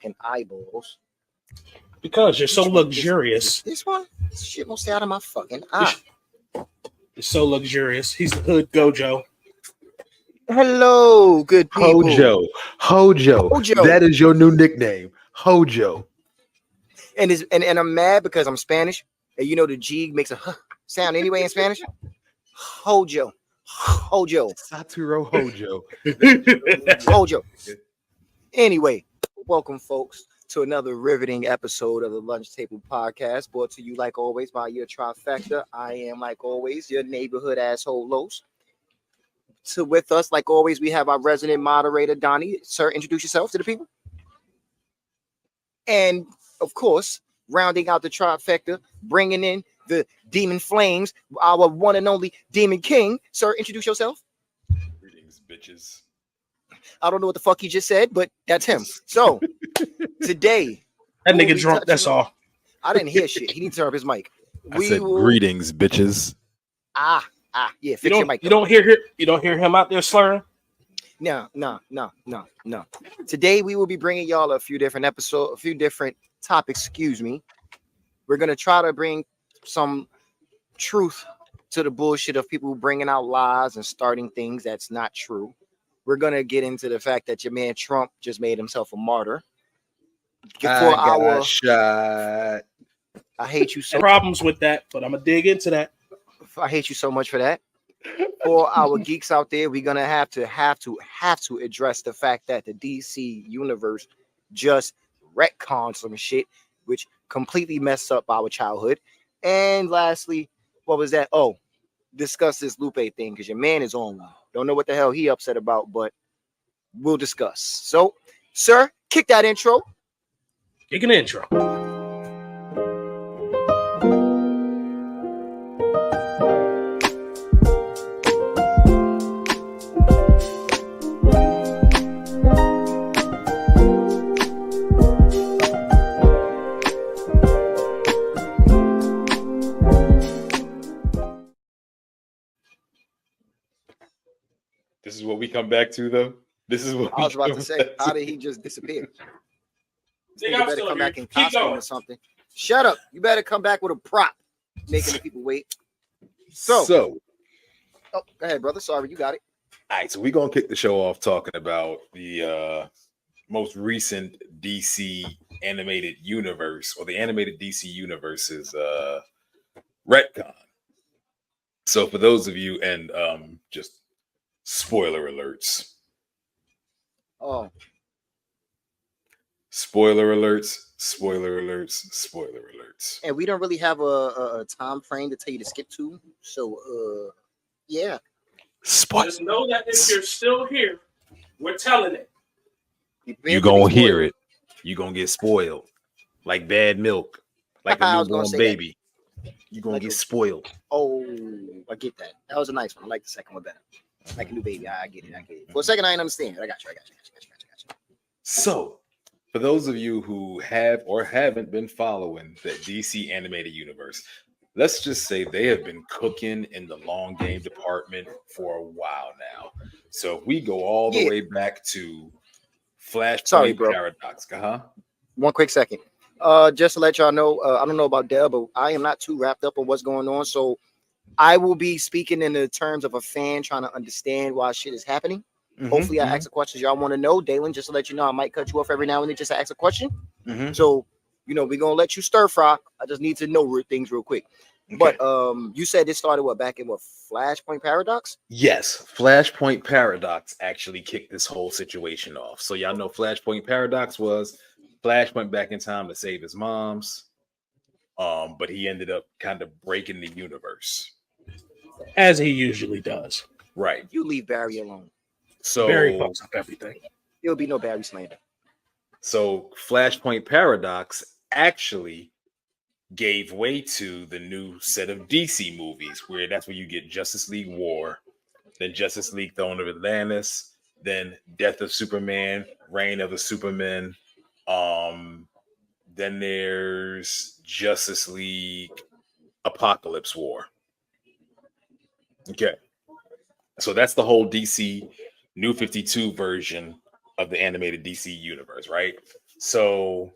fucking eyeballs. Because you're so luxurious. This one? This shit won't stay out of my fucking eye. It's so luxurious. He's the hood Gojo. Hello, good people. Hojo. That is your new nickname, Hojo. And I'm mad because I'm Spanish, and you know the G makes a sound anyway in Spanish. Hojo. Satoru Hojo. Hojo. Anyway, welcome folks to another riveting episode of the Lunch Table Podcast, brought to you like always by your trifecta. I am like always your neighborhood asshole Los. So with us, like always, we have our resident moderator Donnie. Sir, introduce yourself to the people. And of course, rounding out the trifecta, bringing in the Demon Flames, our one and only Demon King. Sir, introduce yourself. Greetings, bitches. I don't know what the fuck he just said, but that's him. So today, that nigga drunk. That's all. I didn't hear shit. He needs to turn up his mic. I said greetings, bitches. Yeah. Fix your mic. You don't hear him out there slurring. No. Today we will be bringing y'all a few different topics. Excuse me. We're gonna try to bring some truth to the bullshit of people bringing out lies and starting things that's not true. We're gonna get into the fact that your man Trump just made himself a martyr. Shot. I hate you so. Problems with that, but I'm gonna dig into that. I hate you so much for that. For our geeks out there, we're gonna have to address the fact that the DC universe just retconned some shit, which completely messed up our childhood. And lastly, what was that? Oh, discuss this Lupe thing because your man is on one. Don't know what the hell he upset about, but we'll discuss. So, sir, kick that intro. Kick an intro. This is what we come back to, though. This is what I was about to say. How did he just disappear? You better come back in costume or something. Shut up. You better come back with a prop, making the people wait. So, go ahead, brother. Sorry, you got it. All right, so we're going to kick the show off talking about the most recent DC animated universe, or the animated DC universe's retcon. So for those of you, and just spoiler alerts. Oh. Spoiler alerts. And we don't really have a time frame to tell you to skip to. So, yeah. Just know that if you're still here, we're telling it. You're going to hear it. You're going to get spoiled. Like bad milk. Like a newborn baby. You're going to get spoiled. Oh, I get that. That was a nice one. I like the second one better. Like a new baby. I get it. For a second, I didn't understand. I got you. So, for those of you who have or haven't been following the DC animated universe, let's just say they have been cooking in the long game department for a while now. So if we go all the way back to Flashpoint Paradox. One quick second. Just to let y'all know, I don't know about Deb, but I am not too wrapped up on what's going on. So I will be speaking in the terms of a fan trying to understand why shit is happening. Hopefully I ask the questions y'all want to know. Dalen, just to let you know, I might cut you off every now and then just to ask a question. So, we're going to let you stir fry. I just need to know things real quick. Okay. But you said this started back in Flashpoint Paradox? Yes, Flashpoint Paradox actually kicked this whole situation off. So y'all know Flashpoint Paradox was Flash went back in time to save his mom's, but he ended up kind of breaking the universe. As he usually does. Right. You leave Barry alone. So Barry fucks up everything. There'll be no Barry slander. So Flashpoint Paradox actually gave way to the new set of DC movies, where that's where you get Justice League War, then Justice League Throne of Atlantis, then Death of Superman, Reign of the Supermen. Then there's Justice League Apocalypse War. Okay. So that's the whole DC New 52 version of the animated DC universe, right? So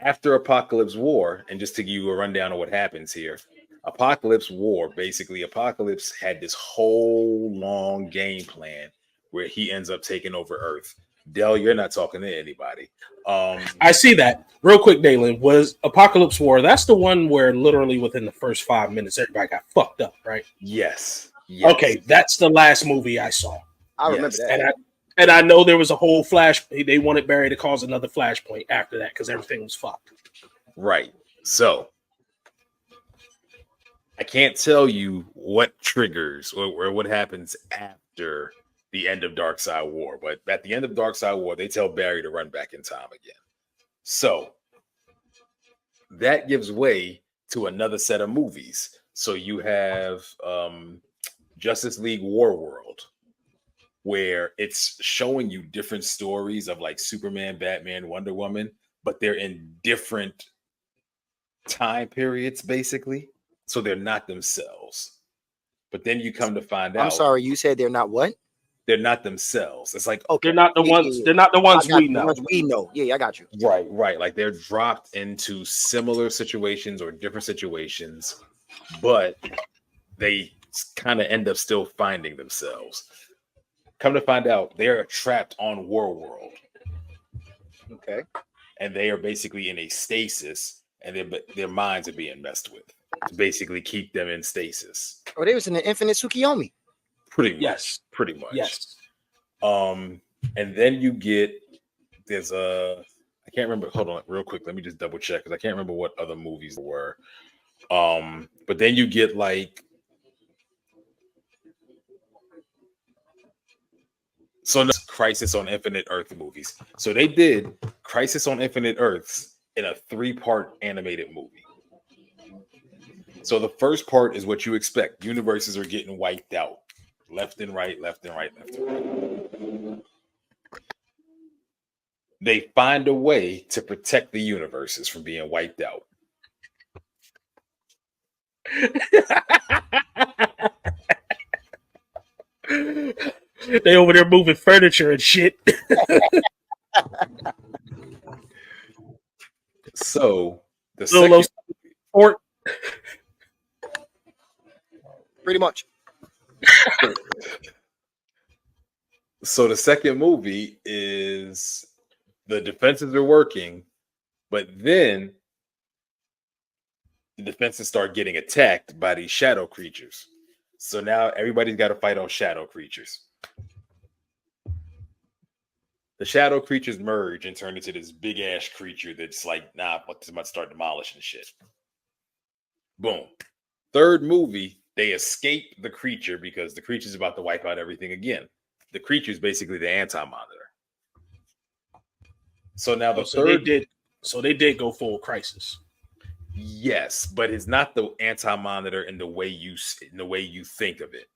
after Apocalypse War, and just to give you a rundown of what happens here, Apocalypse War, basically, Apocalypse had this whole long game plan where he ends up taking over Earth. Dell, you're not talking to anybody. I see that. Real quick, Dalen, was Apocalypse War. That's the one where literally within the first 5 minutes, everybody got fucked up, right? Yes. Yes. Okay, that's the last movie I saw. I remember Yes. that. And I know there was a whole flash. They wanted Barry to cause another flashpoint after that because everything was fucked. Right. So I can't tell you what triggers or what happens after the end of Darkseid War, but at the end of Darkseid War, they tell Barry to run back in time again. So that gives way to another set of movies. So you have Justice League War World, where it's showing you different stories of like Superman, Batman, Wonder Woman, but they're in different time periods, basically. So they're not themselves. But then you come to find out I'm sorry, you said they're not what? they're not themselves. It's like, Okay. They're not the Yeah, ones. yeah, yeah. They're not the ones I got we you. know. The ones we know. Yeah, I got you. right. Like they're dropped into similar situations or different situations, but they kind of end up still finding themselves. Come to find out, they're trapped on War World, Okay. and they are basically in a stasis, and their minds are being messed with to basically keep them in stasis. Oh, they was in the Infinite Tsukiyomi. Pretty much. Yes. Pretty much. Yes. And then you get there's I can't remember. Hold on, real quick. Let me just double check because I can't remember what other movies there were. But then you get like Crisis on Infinite Earth movies. So they did Crisis on Infinite Earths in a 3-part animated movie. So the first part is what you expect. Universes are getting wiped out. Left and right, left and right, left and right. They find a way to protect the universes from being wiped out. They over there moving furniture and shit. So the Solo second, sport. Pretty much. so the second movie is the defenses are working, but then the defenses start getting attacked by these shadow creatures. So now everybody's got to fight on shadow creatures. The shadow creatures merge and turn into this big ass creature that's like, nah, I'm about to start demolishing shit. Boom. Third movie, they escape the creature because the creature's about to wipe out everything again. The creature is basically the anti-monitor. So now the third, they did go full Crisis. yes, but it's not the anti-monitor in the way you think of it.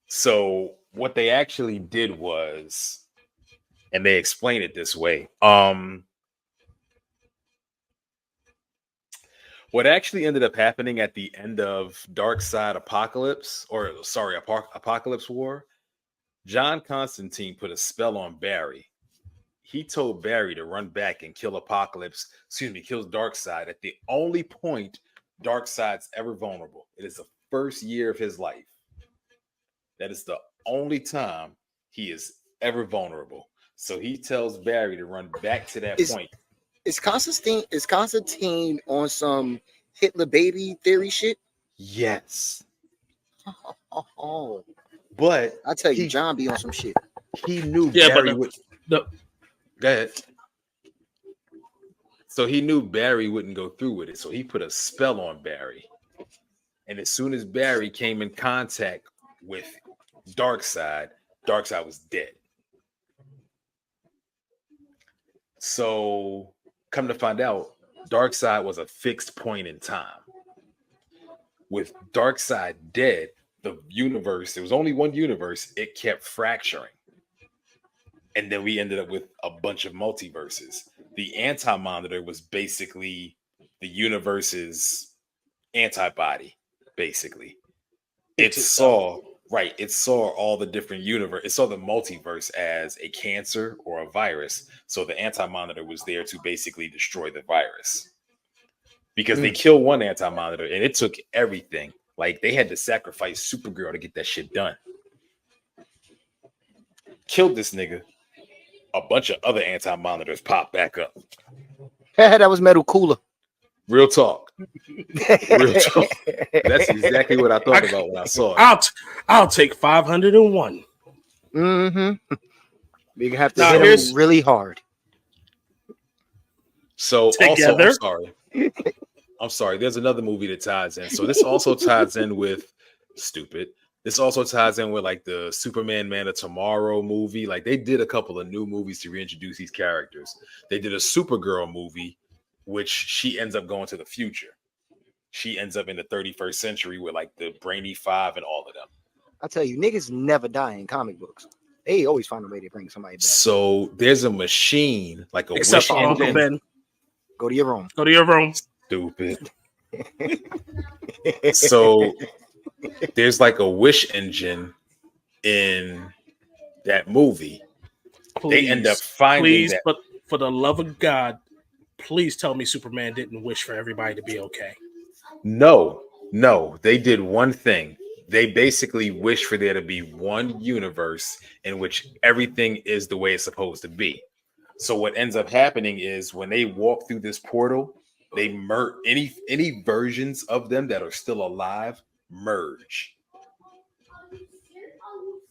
So what they actually did was, and they explain it this way. What actually ended up happening at the end of Apocalypse War, John Constantine put a spell on Barry. He told Barry to run back and kill Darkseid at the only point Darkseid's ever vulnerable. It is the first year of his life. That is the only time he is ever vulnerable. So he tells Barry to run back to that point. Is Constantine on some Hitler baby theory shit? Yes. Oh. But I tell you, John be on some shit. He knew Yeah, Barry but would. Go ahead. So he knew Barry wouldn't go through with it. So he put a spell on Barry. And as soon as Barry came in contact with Darkseid was dead. So come to find out, Darkseid was a fixed point in time. With Darkseid dead, the universe, there was only one universe, it kept fracturing. And then we ended up with a bunch of multiverses. The anti-monitor was basically the universe's antibody, basically. It saw Right. It saw all the different universe. It saw the multiverse as a cancer or a virus. So the Anti-Monitor was there to basically destroy the virus. Because they killed one Anti-Monitor and it took everything. Like they had to sacrifice Supergirl to get that shit done. Killed this nigga. A bunch of other Anti-Monitors popped back up. That was Metal Cooler. Real talk. Real talk. That's exactly what I thought about when I saw it. I'll take 501. Mm-hmm. You have to Now, hit here's- him really hard. So Together. also, I'm sorry. There's another movie that ties in. So this also ties in with stupid. This also ties in with like the Superman Man of Tomorrow movie. Like they did a couple of new movies to reintroduce these characters. They did a Supergirl movie, which she ends up going to the future. She ends up in the 31st century with like the Brainy Five and all of them. I tell you, niggas never die in comic books. They always find a way to bring somebody back. So there's a machine, like a Except wish for Uncle engine. Ben. Go to your room. Go to your room. Stupid. So there's like a wish engine in that movie. They end up finding that. But for the love of God, please tell me Superman didn't wish for everybody to be okay. No, they did one thing. They basically wish for there to be one universe in which everything is the way it's supposed to be. So what ends up happening is when they walk through this portal, they merge any versions of them that are still alive merge.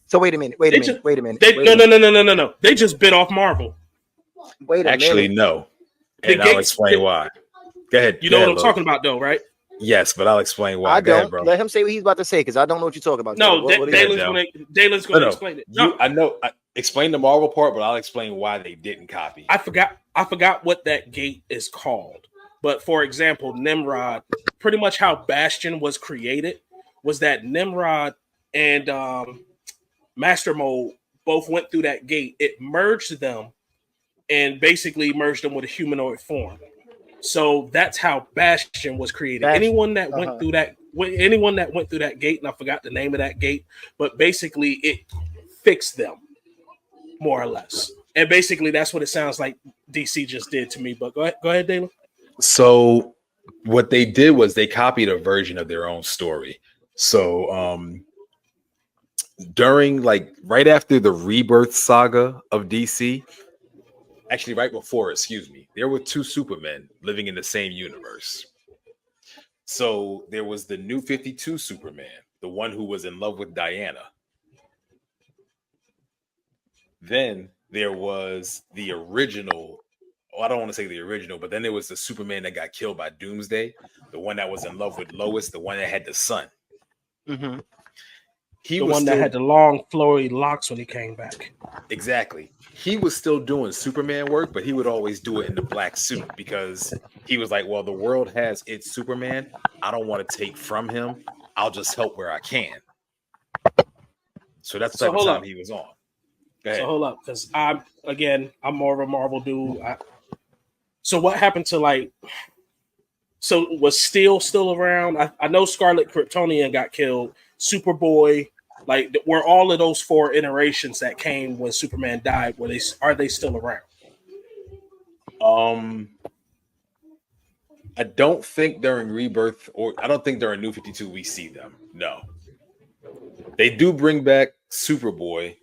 So wait a minute. No. They just bit off Marvel. Wait a Actually, minute. no. The And I'll gates- explain why. Go ahead. You Go know ahead, what I'm Lo. talking about, though, right? Yes, but I'll explain why. I Go ahead, don't. bro. Let him say what he's about to say because I don't know what you're talking about. No, What is it? Dalen's going to No. explain it. I know. Explain the Marvel part, but I'll explain why they didn't copy. I forgot what that gate is called. But for example, Nimrod, pretty much how Bastion was created was that Nimrod and Master Mode both went through that gate. It merged them and basically merged them with a humanoid form. So that's how Bastion was created. Bastion. Anyone that went through that gate, and I forgot the name of that gate, but basically it fixed them more or less. And basically that's what it sounds like DC just did to me. But go ahead, Dalen. So what they did was they copied a version of their own story. So during like right after the Rebirth saga of DC, actually right before, excuse me, there were two Supermen living in the same universe. So there was the New 52 Superman, the one who was in love with Diana. Then there was the original, I don't want to say the original, but then there was the Superman that got killed by Doomsday, the one that was in love with Lois, the one that had the son. Mm-hmm. He The was one still, that had the long flowy locks when he came back. exactly. He was still doing Superman work, but he would always do it in the black suit because he was like, well, the world has its Superman. I don't want to take from him. I'll just help where I can. So that's the So type of hold time up. he was on. Go ahead. So hold up, because I'm more of a Marvel dude. So what happened to like? So was Steel still around? I know Scarlet Kryptonian got killed. Superboy, like were all of those four iterations that came when Superman died? Are they still around? I don't think during Rebirth or I don't think during New 52 we see them. No. They do bring back Superboy.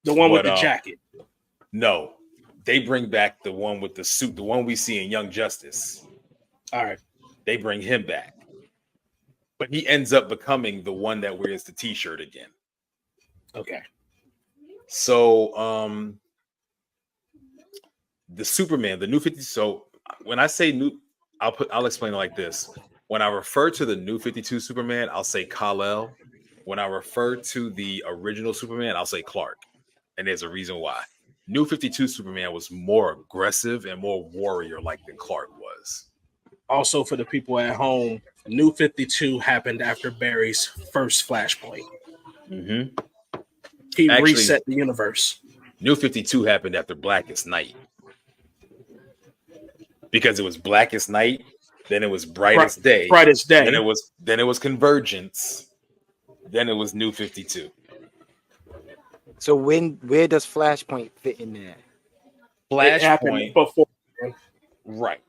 The one with But, the jacket. No. They bring back the one with the suit, the one we see in Young Justice. All right. They bring him back. But he ends up becoming the one that wears the t-shirt again. Okay. So the Superman, the New 50. So when I say new, I'll explain it like this. When I refer to the New 52 Superman, I'll say Kal-El. When I refer to the original Superman, I'll say Clark. And there's a reason why. New 52 Superman was more aggressive and more warrior-like than Clark was. Also, for the people at home, New 52 happened after Barry's first Flashpoint. Mm-hmm. He Actually, reset the universe. New 52 happened after Blackest Night. Because it was Blackest Night, then it was Brightest Day. Brightest Day. Then it was Convergence. Then it was New 52. So where does Flashpoint fit in there? It happened Flashpoint, before. right?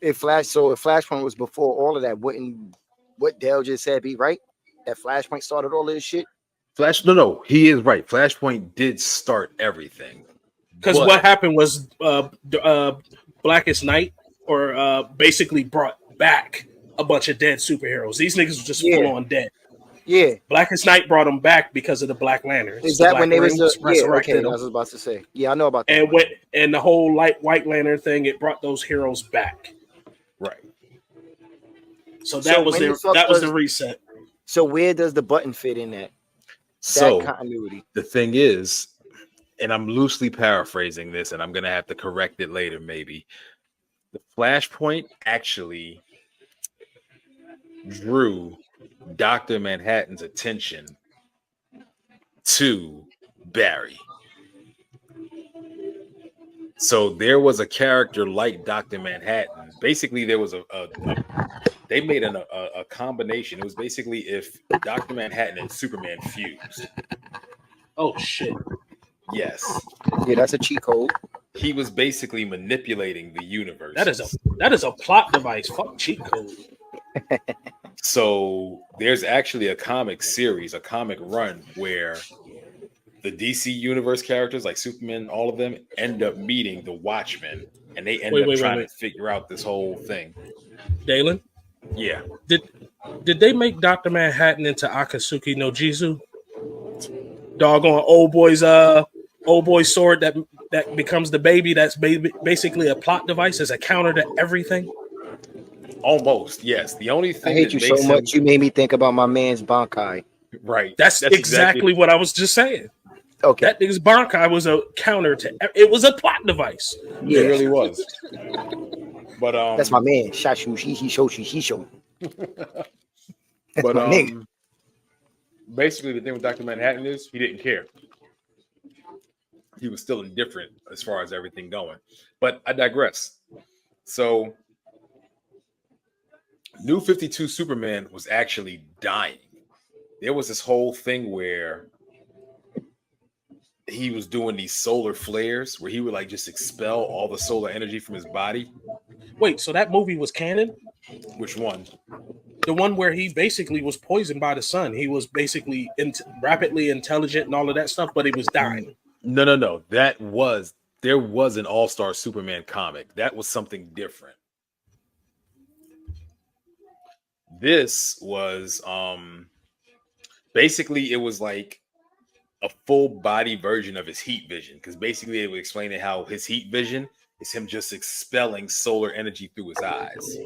If Flashpoint was before all of that, wouldn't what Dale just said be right? That Flashpoint started all this shit. No, he is right. Flashpoint did start everything. Because But- what happened was Blackest Night basically brought back a bunch of dead superheroes. These niggas were just Yeah. full on dead. Yeah, Blackest Night brought them back because of the Black Lanterns. is The that Black when they was Lanterns yeah? resurrected Okay, I them. was about to say. Yeah, I know about that. And the whole White Lantern thing, it brought those heroes back. Right. So that So was when the fuck the does- reset. So where does the button fit in that? So Continuity. the thing is, and I'm loosely paraphrasing this, and I'm gonna have to correct it later, maybe. The Flashpoint actually drew Dr. Manhattan's attention to Barry. So there was a character like Dr. Manhattan. Basically, there was they made a combination. It was basically if Dr. Manhattan and Superman fused. Oh shit! Yes. Yeah, that's a cheat code. He was basically manipulating the universe. That is a plot device. Fuck cheat code. So there's actually a comic series, a comic run where the DC universe characters like Superman, all of them end up meeting the Watchmen, and they end up trying to figure out this whole thing. Dalen, Yeah. did they make Dr. Manhattan into Akatsuki no Jizu? Doggone old boy's sword that becomes the baby. That's basically a plot device as a counter to everything. Almost, yes. The only I thing hate that you so makes much. You made me think about my man's Bankai. right. That's exactly what I was just saying. Okay, That nigga's Bankai was a counter to it was a plot device. It yeah, really was. But that's my man. Shashu, he shoshi, he show. That's but my nigga. basically the thing with Dr. Manhattan is he didn't care. He was still indifferent as far as everything going. But I digress. So New 52 Superman was actually dying. There was this whole thing where he was doing these solar flares where he would like just expel all the solar energy from his body. Wait, so that movie was canon? Which one? The one where he basically was poisoned by the sun. He was basically rapidly intelligent and all of that stuff, but he was dying. No. There was an All-Star Superman comic. That was something different. This was basically it was like a full body version of his heat vision, because basically it would explain how his heat vision is him just expelling solar energy through his eyes.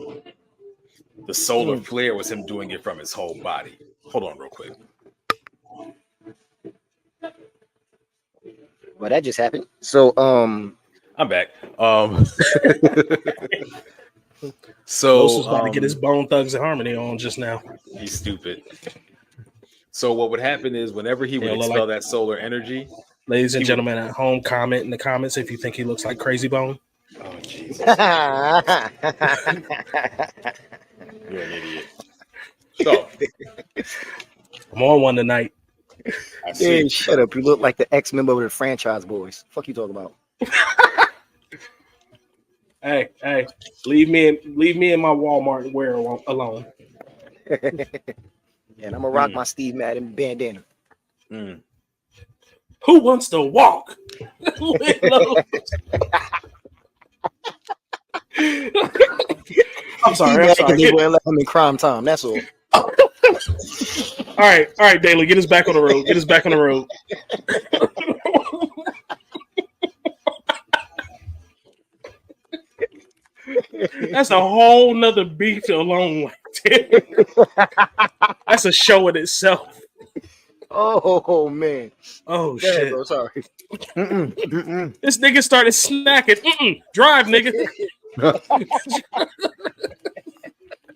The solar flare was him doing it from his whole body. Hold on real quick. Well, that just happened. So, I'm back. So Los was about to get his Bone Thugs and Harmony on just now. he's stupid. So what would happen is whenever he would Yeah, expel that solar energy, Ladies and gentlemen at home, comment in the comments if you think he looks like Crazy Bone. oh Jesus, you're an idiot. So I'm on one tonight. I see. hey, shut up! You look like the ex-member of the Franchise Boys. Fuck you talking about? Hey, leave me in my Walmart wear alone. And I'm gonna rock my Steve Madden bandana. Mm. Who wants to walk? I'm sorry. They wouldn't let him in crime time. That's all. All right, Daly, get us back on the road. That's a whole nother beef alone. That's a show in itself. Oh man. Oh Go ahead, shit! bro, sorry. This nigga started snacking. Drive, nigga.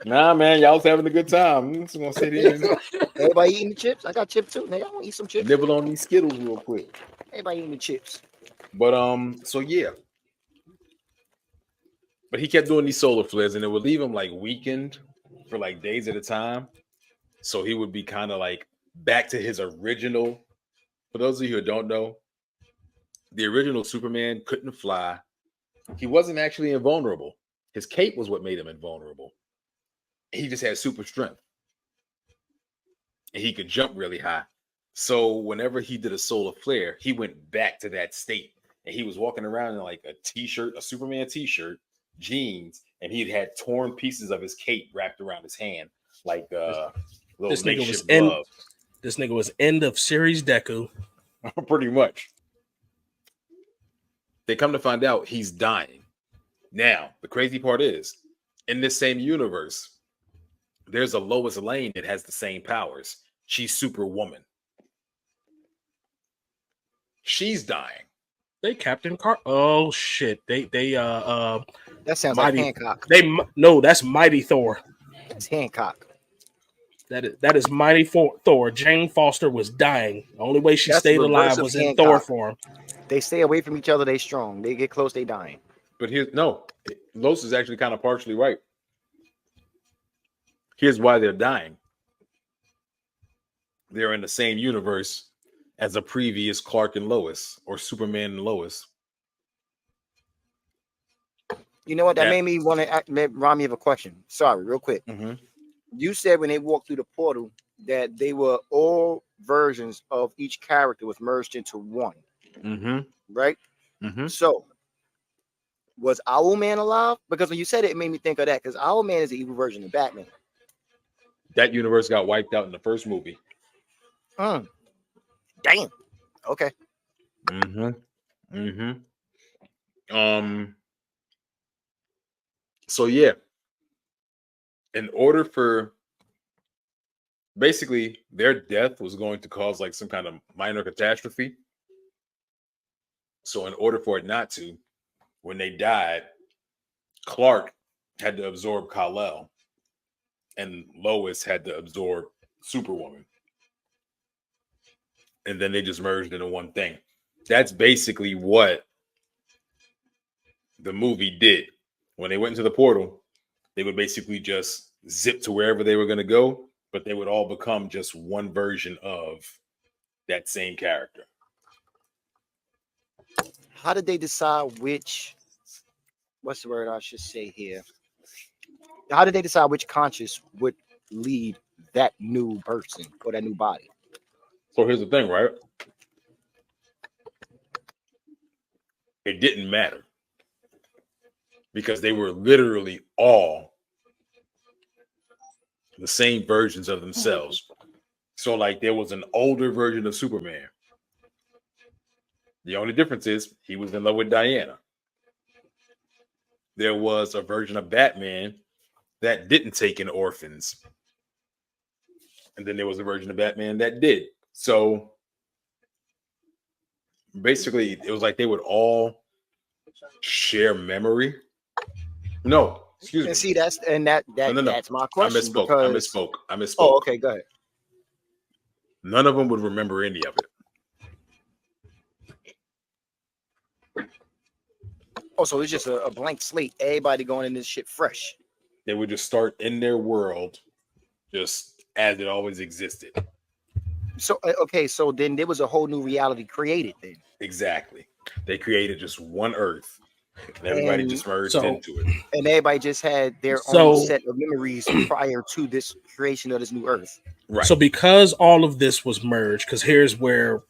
Nah, man, y'all was having a good time. I'm just gonna sit here and Everybody eating the chips? I got chips too. Nigga, I want to eat some chips. nibble on these Skittles real quick. Everybody eating the chips. But so yeah. But he kept doing these solar flares, and it would leave him like weakened for like days at a time. So he would be kind of like back to his original. For those of you who don't know, the original Superman couldn't fly. He wasn't actually invulnerable. His cape was what made him invulnerable. He just had super strength. And he could jump really high. So whenever he did a solar flare, he went back to that state. And he was walking around in like a t-shirt, a Superman t-shirt, jeans, and he had torn pieces of his cape wrapped around his hand, like little This nigga was makeshift in. glove. This nigga was end of series Deku. Pretty much. They come to find out he's dying. Now, the crazy part is, in this same universe, there's a Lois Lane that has the same powers. She's Superwoman. She's dying. They Captain Car. Oh shit. They That sounds Mighty- like Hancock. no, that's Mighty Thor. It's Hancock. That is Mighty Thor. Jane Foster was dying. The only way she That's stayed the reverse alive of was in Hancock. Thor form. They stay away from each other. They strong. They get close. They dying. But Lois is actually kind of partially right. Here's why they're dying. They're in the same universe as a previous Clark and Lois, or Superman and Lois. You know what? That Yeah. made me want to remind me of a question. Sorry, real quick. You said when they walked through the portal that they were all versions of each character was merged into one, right? So was Owlman alive? Because when you said it, it made me think of that. Because Owlman is the evil version of Batman. That universe got wiped out in the first movie. Damn. Okay. So yeah, in order for basically their death was going to cause like some kind of minor catastrophe. So in order for it not to, when they died, Clark had to absorb Kal-El, and Lois had to absorb Superwoman. And then they just merged into one thing. That's basically what the movie did. When they went into the portal, they would basically just zip to wherever they were going to go, but they would all become just one version of that same character. How did they decide which? What's the word I should say here? How did they decide which conscious would lead that new person or that new body? So here's the thing, right? It didn't matter because they were literally all the same versions of themselves. So like there was an older version of Superman. The only difference is he was in love with Diana. There was a version of Batman that didn't take in orphans. And then there was a version of Batman that did. So basically, it was like they would all share memory. No, excuse me. And see, that's my I question. misspoke. I misspoke. Oh, okay, go ahead. None of them would remember any of it. Oh, so it's just a blank slate. Everybody going in this shit fresh. They would just start in their world, just as it always existed. So okay, so then there was a whole new reality created then. Exactly. They created just one Earth, and everybody And just merged so- into it. And everybody just had their So- own set of memories prior to this creation of this new Earth. Right. So because all of this was merged, because here's where,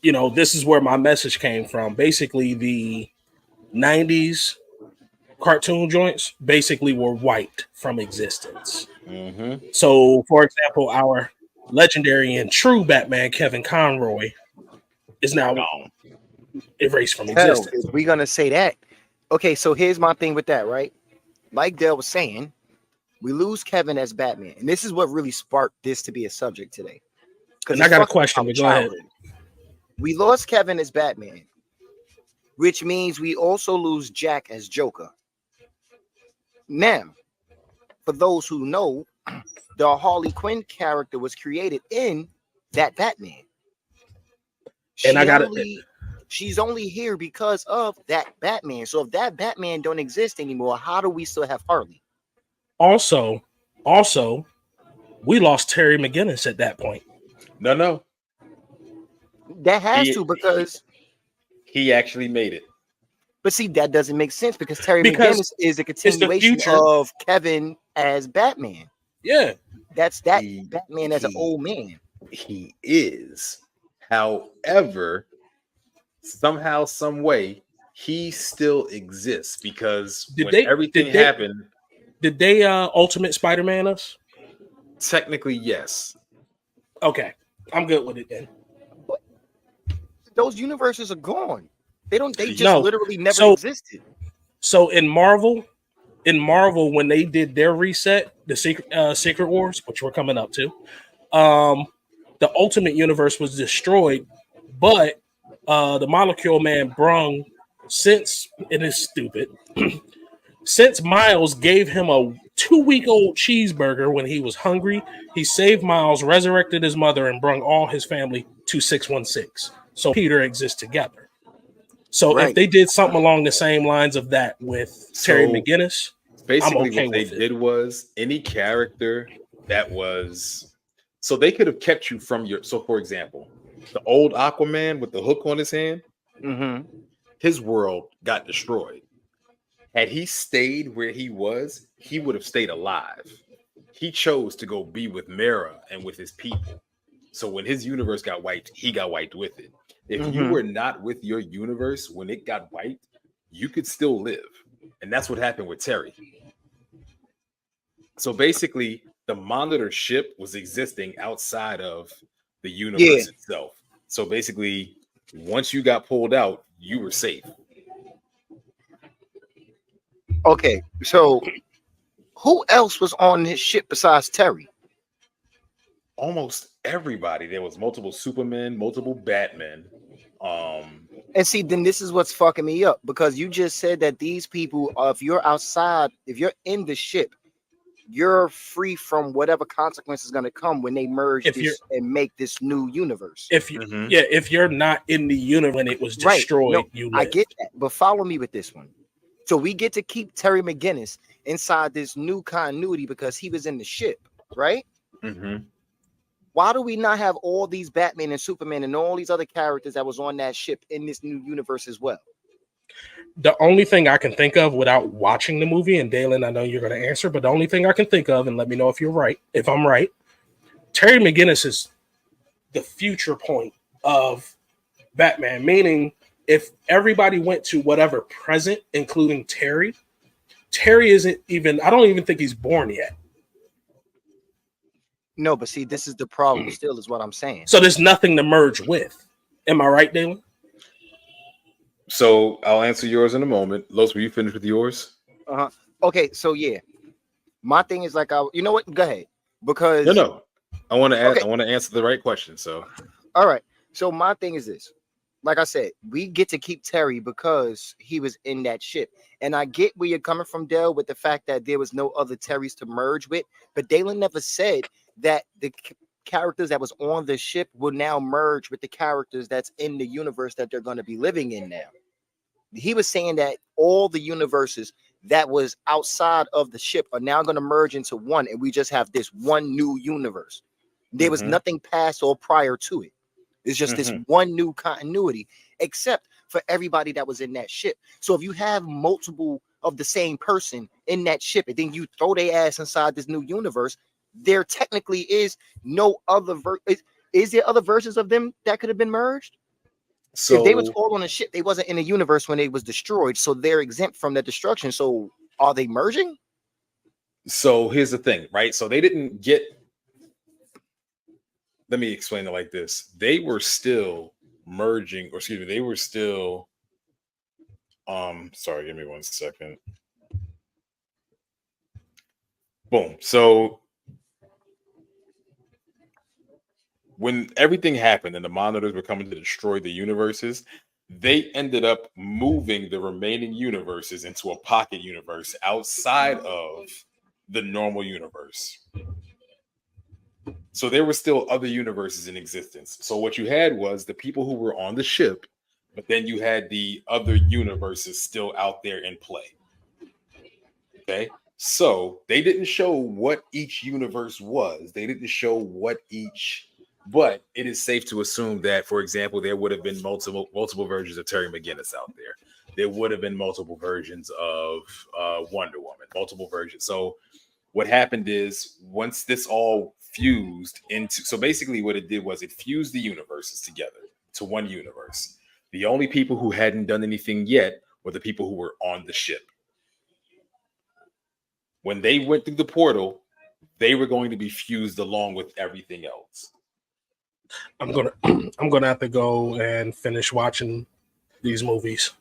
this is where my message came from. Basically, the 90s cartoon joints basically were wiped from existence. So, for example, our legendary and true Batman, Kevin Conroy, is now erased from Hell, existence. if we're gonna say that. Okay, so here's my thing with that, right? Like Dale was saying, we lose Kevin as Batman, and this is what really sparked this to be a subject today. And I got a question, but go ahead. We lost Kevin as Batman, which means we also lose Jack as Joker. Now, for those who know, the Harley Quinn character was created in that Batman. And I got it. She's only here because of that Batman. So if that Batman don't exist anymore, how do we still have Harley? Also, we lost Terry McGinnis at that point. No. That has He- to, because He actually made it. but see, that doesn't make sense because Terry Because McGinnis is a continuation future. of Kevin as Batman. Yeah. That's that He- Batman as an he- old man. He is. However, somehow, some way, he still exists because Did when they- everything did they- happened, Did they Ultimate Spider-Man us? technically, yes. Okay. I'm good with it then. Those universes are gone. They just No. literally never So- existed. So in Marvel, when they did their reset, the Secret Wars, which we're coming up to, the Ultimate Universe was destroyed, but the Molecule Man brung, since it is stupid, since Miles gave him a 2-week-old cheeseburger when he was hungry, he saved Miles, resurrected his mother, and brung all his family to 616. So Peter exists together. So Right. if they did something along the same lines of that with Terry So, McGinnis, Basically, okay what they with it. did was any character that was, so they could have kept you from your. So, for example, the old Aquaman with the hook on his hand, Mm-hmm. his world got destroyed. Had he stayed where he was, he would have stayed alive. He chose to go be with Mera and with his people. So when his universe got wiped, he got wiped with it. If you Mhm. were not with your universe when it got wiped, you could still live. And that's what happened with Terry. So basically, the Monitor ship was existing outside of the universe itself. So basically, once you got pulled out, you were safe. Okay, so who else was on his ship besides Terry? Almost everybody. There was multiple Supermen, multiple Batmen. And see, then this is what's fucking me up, because you just said that these people, if you're outside, if you're in the ship, you're free from whatever consequence is going to come when they merge If this and make this new universe. if you if you're not in the universe when it was Right. destroyed, No, you I live. get that, but follow me with this one. So we get to keep Terry McGinnis inside this new continuity because he was in the ship, right? Why do we not have all these Batman and Superman and all these other characters that was on that ship in this new universe as well? The only thing I can think of without watching the movie, and Dalen, I know you're going to answer, but the only thing I can think of, and let me know if you're right, if I'm right, Terry McGinnis is the future point of Batman, meaning if everybody went to whatever present, including Terry isn't even, I don't even think he's born yet. No, but see, this is the problem still, is what I'm saying. So there's nothing to merge with. Am I right, Dalen? So I'll answer yours in a moment. Los, will you finish with yours? Okay, so yeah. My thing is like, you know what? Go ahead. Because No. I want to add, Okay. I want to answer the right question. So all right. So my thing is this. Like I said, we get to keep Terry because he was in that ship. And I get where you're coming from, Dale, with the fact that there was no other Terrys to merge with. But Dalen never said that the characters that was on the ship will now merge with the characters that's in the universe that they're going to be living in now. He was saying that all the universes that was outside of the ship are now going to merge into one, and we just have this one new universe. There was nothing past or prior to it. It's just this one new continuity, except for everybody that was in that ship. So if you have multiple of the same person in that ship, and then you throw their ass inside this new universe, there technically is no other is there other versions of them that could have been merged? So if they was all on a ship, they wasn't in a universe when it was destroyed, so they're exempt from the destruction. So are they merging? So here's the thing, right? So they didn't get. Let me explain it like this: they were still merging, or excuse me, they were still. Sorry, give me 1 second. Boom. So when everything happened and the monitors were coming to destroy the universes, they ended up moving the remaining universes into a pocket universe outside of the normal universe. So there were still other universes in existence. So what you had was the people who were on the ship, but then you had the other universes still out there in play. Okay. So they didn't show what each universe was. They didn't show what each But it is safe to assume that, for example, there would have been multiple versions of Terry McGinnis out there. There would have been multiple versions of Wonder Woman, multiple versions. So what happened is once this all fused into, so basically what it did was it fused the universes together to one universe. The only people who hadn't done anything yet were the people who were on the ship. When they went through the portal, they were going to be fused along with everything else. I'm gonna have to go and finish watching these movies.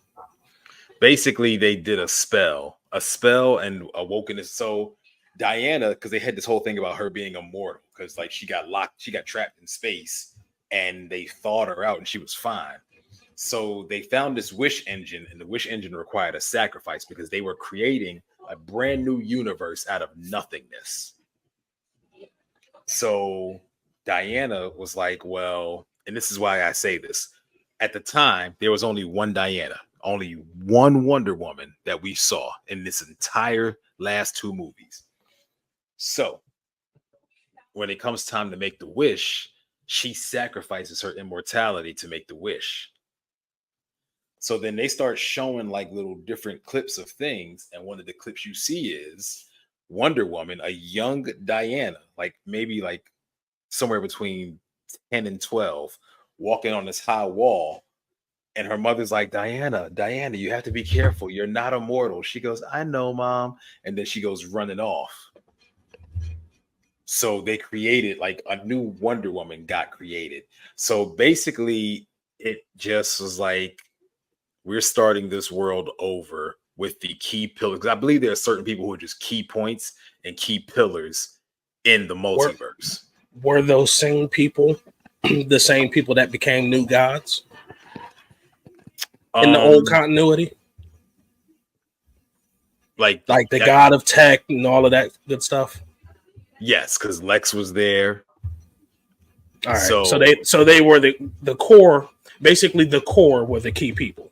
Basically, they did a spell and awoken. So Diana, because they had this whole thing about her being immortal, because like she got trapped in space, and they thawed her out, and she was fine. So they found this wish engine, and the wish engine required a sacrifice because they were creating a brand new universe out of nothingness. So Diana was like, well, and this is why I say this. At the time, there was only one Diana, only one Wonder Woman that we saw in this entire last two movies. So when it comes time to make the wish, she sacrifices her immortality to make the wish. So then they start showing like little different clips of things. And one of the clips you see is Wonder Woman, a young Diana, like maybe like somewhere between 10 and 12, walking on this high wall. And her mother's like, Diana, you have to be careful. You're not immortal. She goes, I know, Mom. And then she goes running off. So they created like a new Wonder Woman got created. So basically, it just was like, we're starting this world over with the key pillars. Because I believe there are certain people who are just key points and key pillars in the multiverse. Were those same people the same people that became new gods in the old continuity? Like the god of tech and all of that good stuff? Yes, because Lex was there. All right. So they were the core, basically the core were the key people.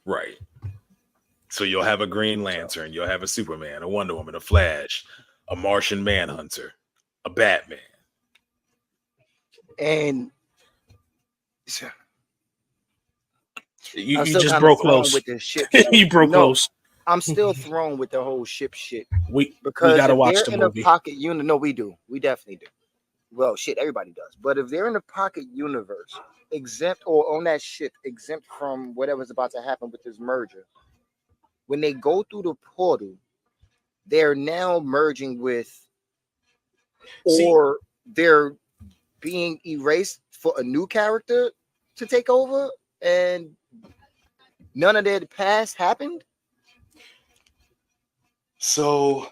Right. So you'll have a Green Lantern, you'll have a Superman, a Wonder Woman, a Flash, a Martian Manhunter, a Batman. And you just broke close. With the ship You broke close. I'm still thrown with the whole ship shit. Because we gotta watch the movie. A pocket unit, no, we do. We definitely do. Well, shit, everybody does. But if they're in a pocket universe, exempt or on that ship, exempt from whatever's about to happen with this merger, when they go through the portal, they're now merging with, or they're being erased for a new character to take over, and none of their past happened. So,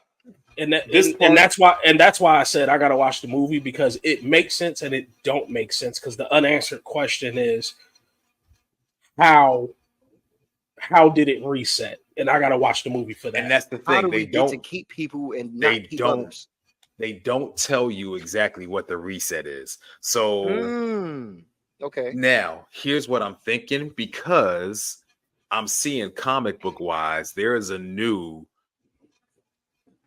and that's why I said I gotta watch the movie, because it makes sense and it don't make sense, because the unanswered question is how did it reset? And I gotta watch the movie for that. And that's the thing. How do we get to keep people and not keep others? They don't tell you exactly what the reset is. So okay. Now, here's what I'm thinking, because I'm seeing comic book wise, there is a new.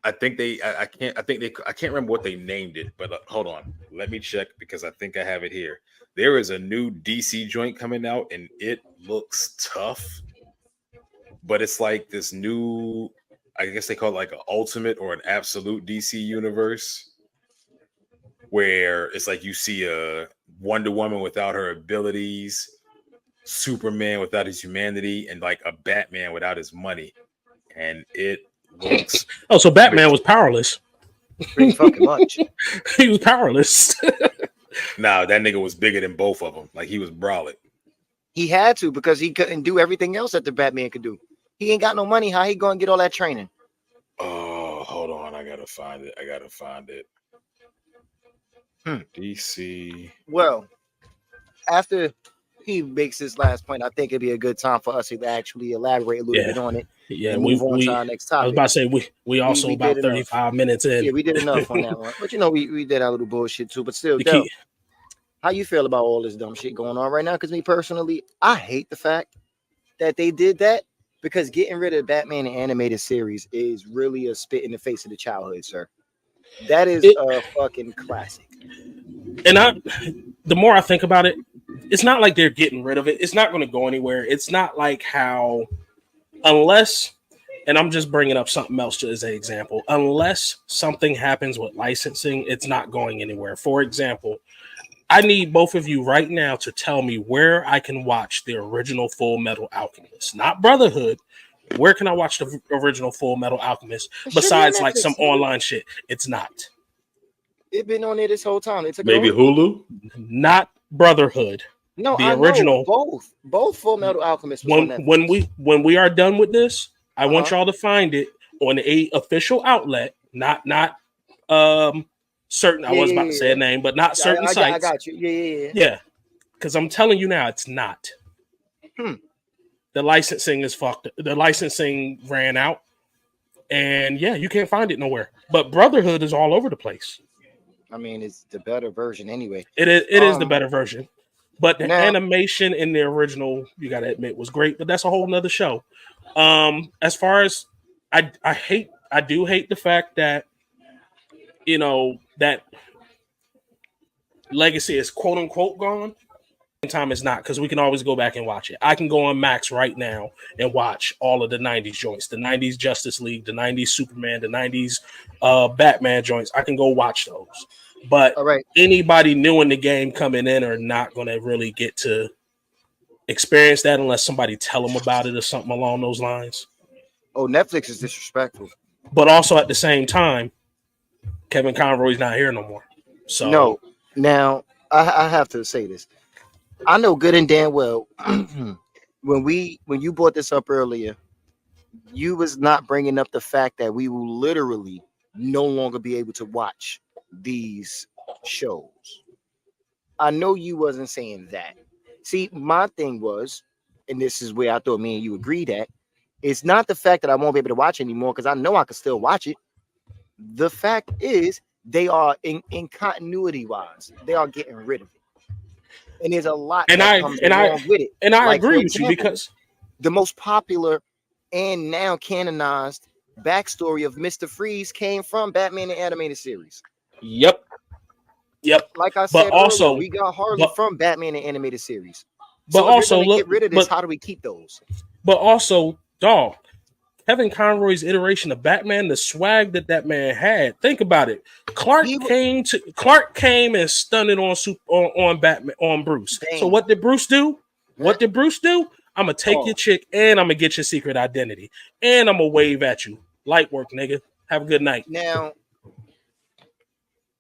I can't remember what they named it, but hold on, let me check, because I think I have it here. There is a new DC joint coming out, and it looks tough, but it's like this new, I guess they call it like an ultimate or an absolute DC universe, where it's like you see a Wonder Woman without her abilities, Superman without his humanity, and like a Batman without his money, and it looks. Oh, so Batman was powerless. Pretty fucking much. He was powerless. Nah, that nigga was bigger than both of them. Like, he was brolic. He had to, because he couldn't do everything else that the Batman could do. He ain't got no money. How he gonna get all that training? Oh, hold on. I gotta find it. DC. Well, after he makes his last point, I think it'd be a good time for us to actually elaborate a little bit on it. Yeah, we move on to our next topic. I was about to say we also we about 35 minutes in. Yeah, we did enough on that one. But you know, we did our little bullshit too. But still, how you feel about all this dumb shit going on right now? Because me personally, I hate the fact that they did that, because getting rid of Batman and animated series is really a spit in the face of the childhood, sir. That is a fucking classic. And the more I think about it, it's not like they're getting rid of it. It's not going to go anywhere. It's not like how, unless, and I'm just bringing up something else just as an example, unless something happens with licensing, it's not going anywhere. For example, I need both of you right now to tell me where I can watch the original Full Metal Alchemist, not Brotherhood. Where can I watch the original Full Metal Alchemist besides like some online shit? It's not. It's been on there this whole time. They took Maybe it over. Hulu. Not Brotherhood. No, the I original. know both Full Metal Alchemist. Was on Netflix. When we are done with this, I want y'all to find it on a official outlet, not certain. I was about to say a name, but not certain sites. I got you. Yeah. Because I'm telling you now, it's not. The licensing is fucked. The licensing ran out, and yeah, you can't find it nowhere. But Brotherhood is all over the place. I mean, it's the better version anyway. It is the better version. But the animation in the original, you gotta admit, was great. But that's a whole nother show. As far as I do hate the fact that that legacy is quote unquote gone. Time it's not, because we can always go back and watch it. I can go on Max right now and watch all of the 90s joints, the 90s Justice League, the 90s Superman, the 90s Batman joints. I can go watch those. But anybody new in the game coming in are not going to really get to experience that unless somebody tell them about it or something along those lines. Oh, Netflix is disrespectful. But also at the same time, Kevin Conroy's not here no more. So no. Now I have to say this. I know good and damn well when you brought this up earlier, you was not bringing up the fact that we will literally no longer be able to watch these shows. I know you wasn't saying that. See, my thing was, and this is where I thought me and you agreed at, it's not the fact that I won't be able to watch anymore, because I know I can still watch it. The fact is they are in continuity wise, they are getting rid of it. And there's a lot that comes along with it. And I agree with you, because the most popular and now canonized backstory of Mr. Freeze came from Batman the Animated Series. Yep. Like I said, but also earlier, we got Harley from Batman the Animated Series. But so also, look, get rid of this. How do we keep those? But also, dog, Kevin Conroy's iteration of Batman, the swag that man had. Think about it. Clark came and stunned on Batman on Bruce. Dang. So what did Bruce do? What did Bruce do? I'm gonna take your chick and I'm gonna get your secret identity and I'm gonna wave at you. Light work, nigga. Have a good night. Now,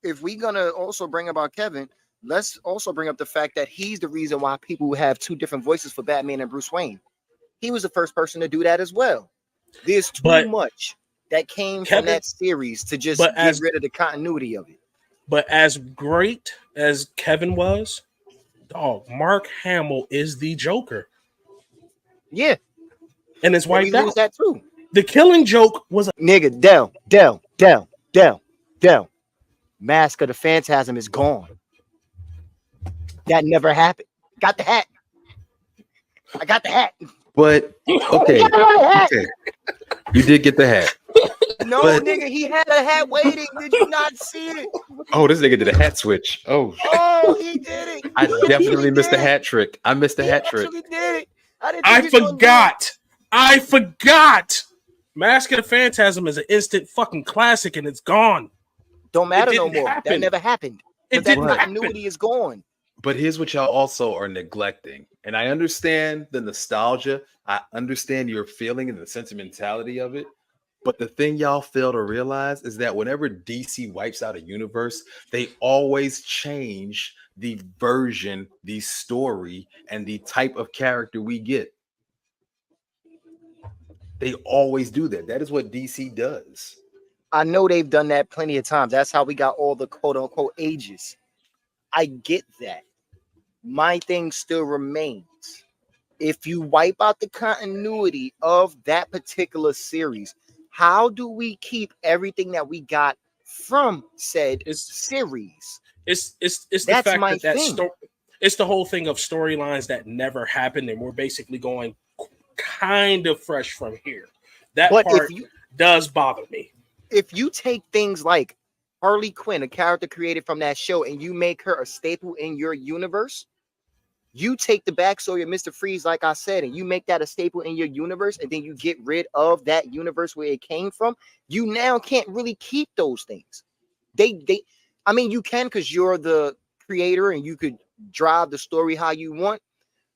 if we're gonna also bring about Kevin, let's also bring up the fact that he's the reason why people have two different voices for Batman and Bruce Wayne. He was the first person to do that as well. There's too much that came from that series to just get rid of the continuity of it. But as great as Kevin was, dog, Mark Hamill is the Joker. Yeah. And it's wiped out. That too. The Killing Joke was nigga, Dell. Mask of the Phantasm is gone. That never happened. Got the hat. I got the hat. But okay. You did get the hat. No, nigga, he had a hat waiting. Did you not see it? Oh, this nigga did a hat switch. Oh, he did it. I definitely missed the hat trick. I missed the hat trick. Did it. I forgot. Mask of the Phantasm is an instant fucking classic, and it's gone. Don't matter no more. Happen. That never happened. It didn't happen. Continuity is gone. But here's what y'all also are neglecting. And I understand the nostalgia. I understand your feeling and the sentimentality of it. But the thing y'all fail to realize is that whenever DC wipes out a universe, they always change the version, the story, and the type of character we get. They always do that. That is what DC does. I know they've done that plenty of times. That's how we got all the quote unquote ages. I get that. My thing still remains. If you wipe out the continuity of that particular series, how do we keep everything that we got from said series? It's the fact that it's the whole thing of storylines that never happened, and we're basically going kind of fresh from here. That part does bother me. If you take things like Harley Quinn, a character created from that show, and you make her a staple in your universe, you take the backstory of Mr. Freeze, like I said, and you make that a staple in your universe, and then you get rid of that universe where it came from, you now can't really keep those things. I mean, you can because you're the creator and you could drive the story how you want,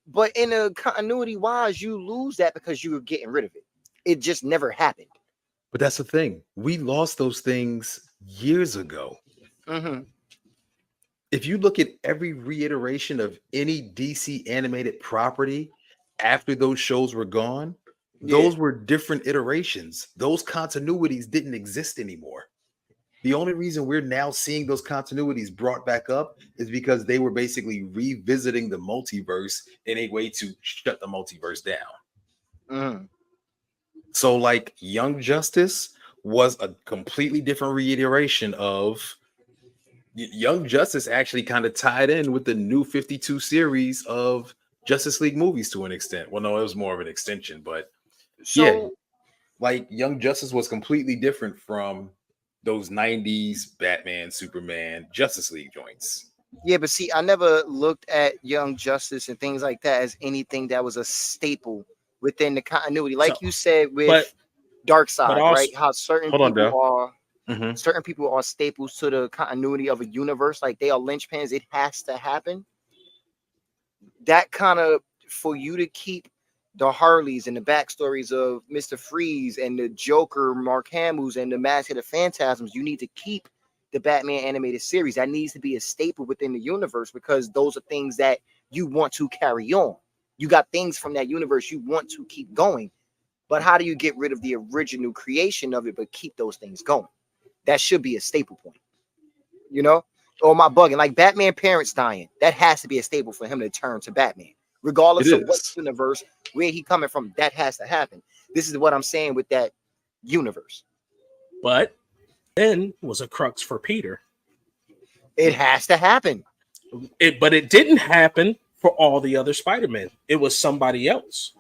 but in a continuity wise, you lose that because you were getting rid of it. It just never happened. But that's the thing. We lost those things years ago. Mm-hmm. If you look at every reiteration of any DC animated property after those shows were gone, those were different iterations. Those continuities didn't exist anymore. The only reason we're now seeing those continuities brought back up is because they were basically revisiting the multiverse in a way to shut the multiverse down. Mm-hmm. So, like, Young Justice was a completely different reiteration of Young Justice. Actually kind of tied in with the new 52 series of Justice League movies to an extent. Well, no, it was more of an extension, but So, yeah, like Young Justice was completely different from those 90s Batman, Superman, Justice League joints. yeah, but see, I never looked at Young Justice and things like that as anything that was a staple within the continuity. Like So- you said with but Darkseid, also- right? How certain Hold on, people Dale. are Mm-hmm. certain people are staples to the continuity of a universe, like they are linchpins. It has to happen. That kind of, for you to keep the Harleys and the backstories of Mr. Freeze and the Joker, Mark Hamill's, and the Mask of the Phantasms, you need to keep the Batman animated series. That needs to be a staple within the universe because those are things that you want to carry on. You got things from that universe you want to keep going. But how do you get rid of the original creation of it but keep those things going? That should be a staple point, you know? Or am I bugging? Like Batman parents dying, that has to be a staple for him to turn to Batman, regardless It of what is. universe, where he coming from. That has to happen. This is what I'm saying with that universe. But then was a crux for Peter. It has to happen. But it didn't happen for all the other Spider-Men. It was somebody else.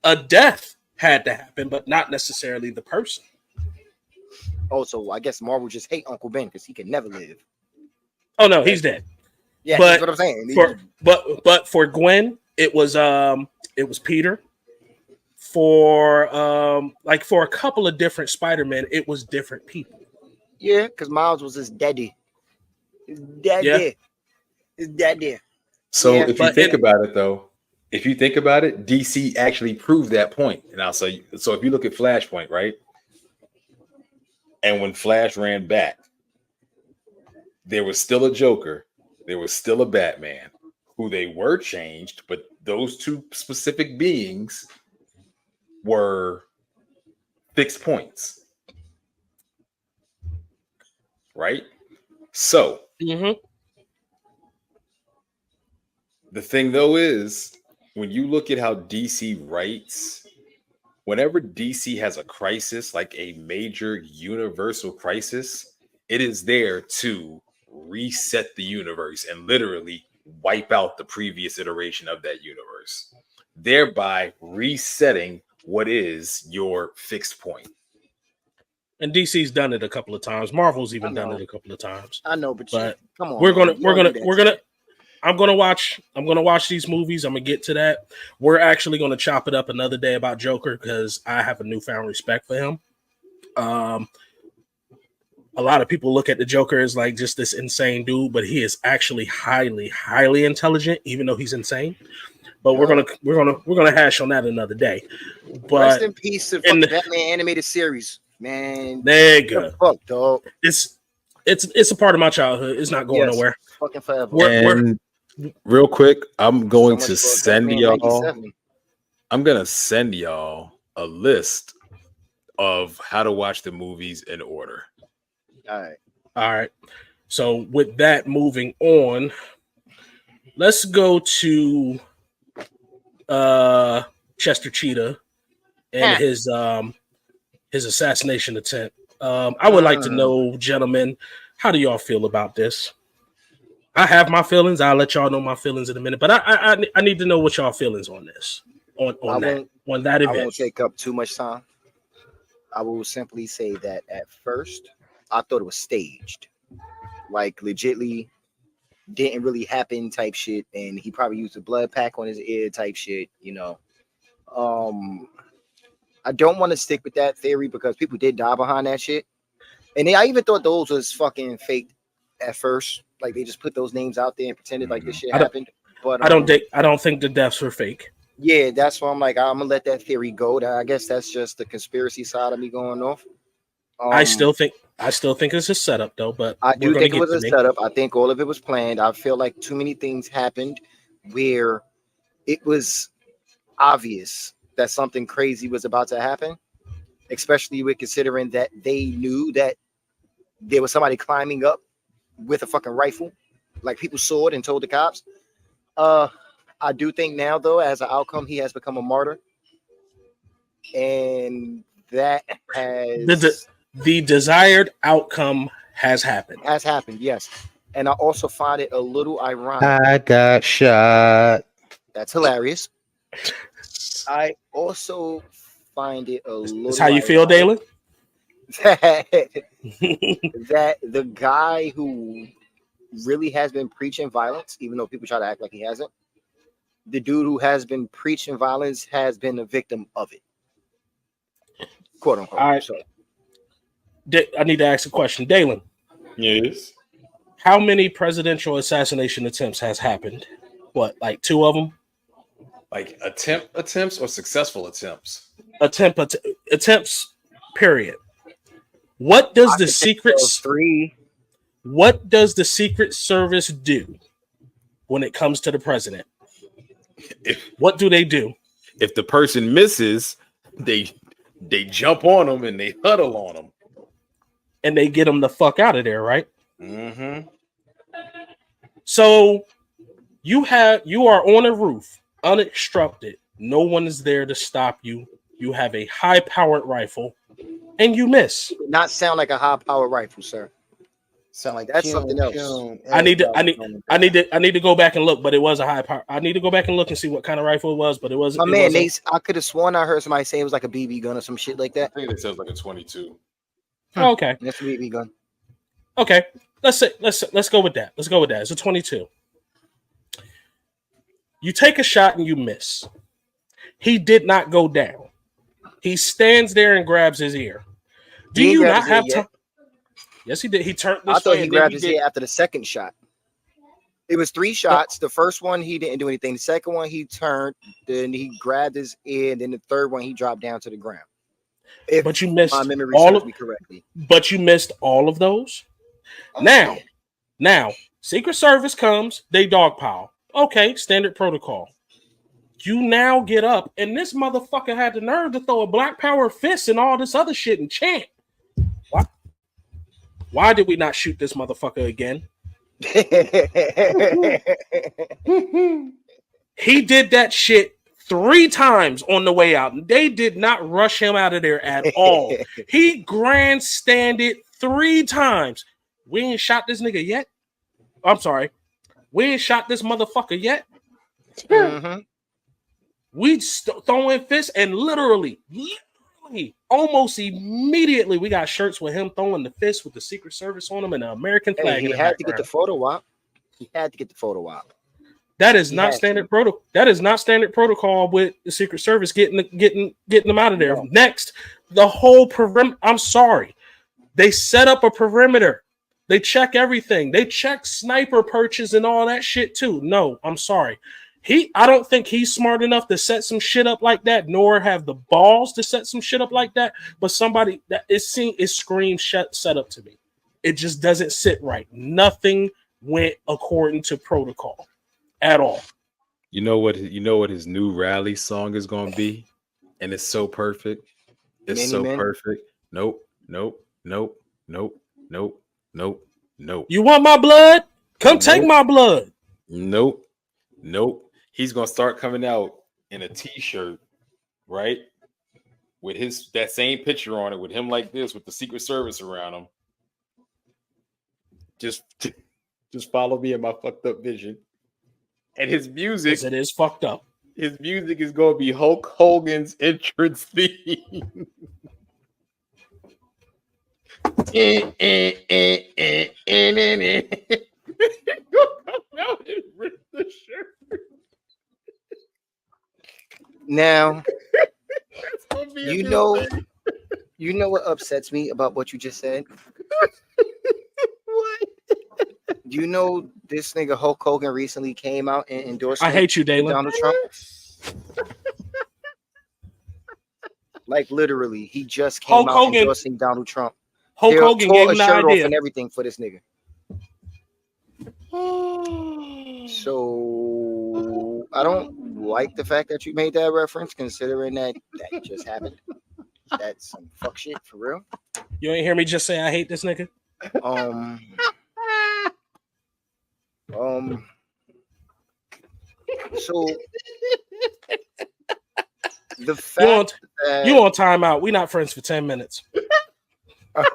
A death had to happen, but not necessarily the person. Also, I guess Marvel just hate Uncle Ben because he can never live. Oh no, he's dead. Yeah, But that's what I'm saying. But for Gwen, it was Peter. For for a couple of different Spider-Men, it was different people. Yeah, because Miles was his daddy. His daddy. Yeah. His daddy. So Yeah, if you but think about it, though, if you think about it, DC actually proved that point. And I'll say, so if you look at Flashpoint, right? And when Flash ran back, there was still a Joker, there was still a Batman, who they were changed, but those two specific beings were fixed points. Right? So Mm-hmm. the thing though is when you look at how DC writes, whenever DC has a crisis, like a major universal crisis, it is there to reset the universe and literally wipe out the previous iteration of that universe, thereby resetting what is your fixed point. And DC's done it a couple of times. Marvel's even I done know. it a couple of times. I know, but But come on. we're man. You don't do that. I'm gonna watch these movies. I'm gonna get to that. We're actually gonna chop it up another day about Joker because I have a newfound respect for him. A lot of people look at the Joker as like just this insane dude, but he is actually highly, highly intelligent, even though he's insane. But we're gonna hash on that another day. Rest But in peace to in fucking the- Batman animated series, man. nigga, Fuck, dog. it's a part of my childhood. It's not going Yes. nowhere. Fucking forever. And real quick, I'm going So to much for send Batman y'all. 97. I'm gonna send y'all a list of how to watch the movies in order. All right. All right. So with that, moving on, let's go to Chester Cheetah and his assassination attempt. I would like to know, gentlemen, how do y'all feel about this? I have my feelings. I'll let y'all know my feelings in a minute, but I need to know what y'all feelings on this, on that I event. won't take up too much time. I will simply say that at first, I thought it was staged, like legitly didn't really happen type shit, and he probably used a blood pack on his ear type shit. I don't want to stick with that theory because people did die behind that shit, and I even thought those was fucking fake at first. Like they just put those names out there and pretended like this shit happened. But I don't think the deaths were fake. Yeah, that's why I'm like, I'm gonna let that theory go. I guess that's just the conspiracy side of me going off. I still think it's a setup though, but I do think it was a setup. I think all of it was planned. I feel like too many things happened where it was obvious that something crazy was about to happen, especially with considering that they knew that there was somebody climbing up with a fucking rifle. Like people saw it and told the cops. I do think now, though, as an outcome, he has become a martyr, and that has the desired outcome has happened. Yes, and I also find it a little ironic. I got shot. That's hilarious. I also find it a little. That's how you feel, Dalen? That the guy who really has been preaching violence, even though people try to act like he hasn't. The dude who has been preaching violence has been a victim of it, quote unquote. All right. So, I need to ask a question, Dalen. Yes. How many presidential assassination attempts has happened? What, like 2 of them? Like attempts or successful attempts? Attempts. Period. What does the Secret 3? What does the Secret Service do when it comes to the president? What do they do? If the person misses, they jump on them and they huddle on them, and they get them the fuck out of there, right? Mm-hmm. So you are on a roof, unobstructed. No one is there to stop you. You have a high-powered rifle, and you miss. Not sound like a high-powered rifle, sir. Sound like that's something else. I need to go back and look, but it was a high power. I need to go back and look and see what kind of rifle it was, but it was. My man, I could have sworn I heard somebody say it was like a BB gun or some shit like that. I think it sounds like a 22. Oh, okay, that's a BB gun. Okay, let's go with that. Let's go with that. It's a 22. You take a shot and you miss. He did not go down. He stands there and grabs his ear. Do you not have time? Yes, he did. He turned this I thought way. he grabbed his ear after the second shot. It was 3 shots. The first one, he didn't do anything. The second one, he turned. Then he grabbed his ear. And then the third one, he dropped down to the ground. But you missed my memory all serves of me correctly. But you missed all of those. Okay. Now, Secret Service comes. They dogpile. Okay, standard protocol. You now get up, and this motherfucker had the nerve to throw a Black Power fist and all this other shit and chant. Why did we not shoot this motherfucker again? He did that shit 3 times on the way out. They did not rush him out of there at all. He grandstanded 3 times. We ain't shot this nigga yet. I'm sorry. We ain't shot this motherfucker yet. Mm-hmm. We throwing fists and literally almost immediately we got shirts with him throwing the fist with the Secret Service on him and the American flag. He had to get the photo op. That is not standard protocol. That is not standard protocol with the Secret Service getting them out of there. No. Next, the whole perimeter. I'm sorry, they set up a perimeter. They check everything. They check sniper perches and all that shit too. No, I'm sorry. I don't think he's smart enough to set some shit up like that, nor have the balls to set some shit up like that. But somebody that it screams set up to me. It just doesn't sit right. Nothing went according to protocol at all. You know what his new rally song is going to be, and it's so perfect. It's perfect. Nope. You want my blood? Come take my blood. Nope. He's gonna start coming out in a t-shirt, right? With that same picture on it, with him like this, with the Secret Service around him. Just follow me in my fucked up vision. And his music, it is fucked up. His music is gonna be Hulk Hogan's entrance theme. Now, you know, you know what upsets me about what you just said? What? You know, this nigga Hulk Hogan recently came out and endorsed I hate you, Dalen. Donald Trump. Like literally, he just came Hulk out Hogan- endorsing Donald Trump. Hulk They Hogan tore gave a him the shirt off idea. and everything for this nigga. So I don't like the fact that you made that reference, considering that just happened. That's some fuck shit for real. You ain't hear me just say I hate this nigga? Um. So the fact that You on timeout. We not friends for 10 minutes. That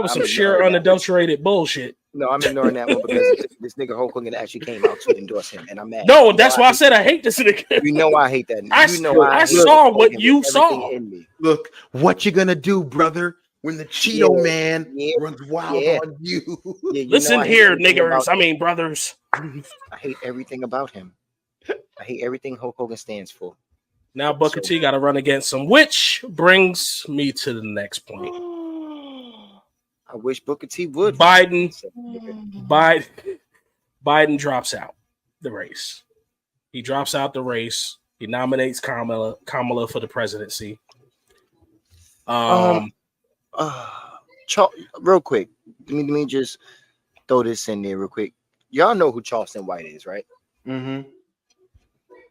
was some I'm sheer ignoring that. unadulterated bullshit. No, I'm ignoring that one because this nigga Hulk Hogan actually came out to endorse him, and I'm mad. No, You know that's why I hate- said I hate this nigga. You know I hate that. I You know I hate saw Hulk what Hogan you with saw. everything in me. Look, what you gonna do, brother, when the Cheeto Yeah, Man yeah, runs wild yeah. on you? Yeah, you Listen know I hate here, everything niggers. about- I mean, brothers. I hate everything about him. I hate everything Hulk Hogan stands for. Now Booker T got to run against him, which brings me to the next point. I wish Booker T would. Biden drops out the race. He drops out the race. He nominates Kamala for the presidency. Real quick, let me just throw this in there real quick. Y'all know who Charleston White is, right? Mm-hmm.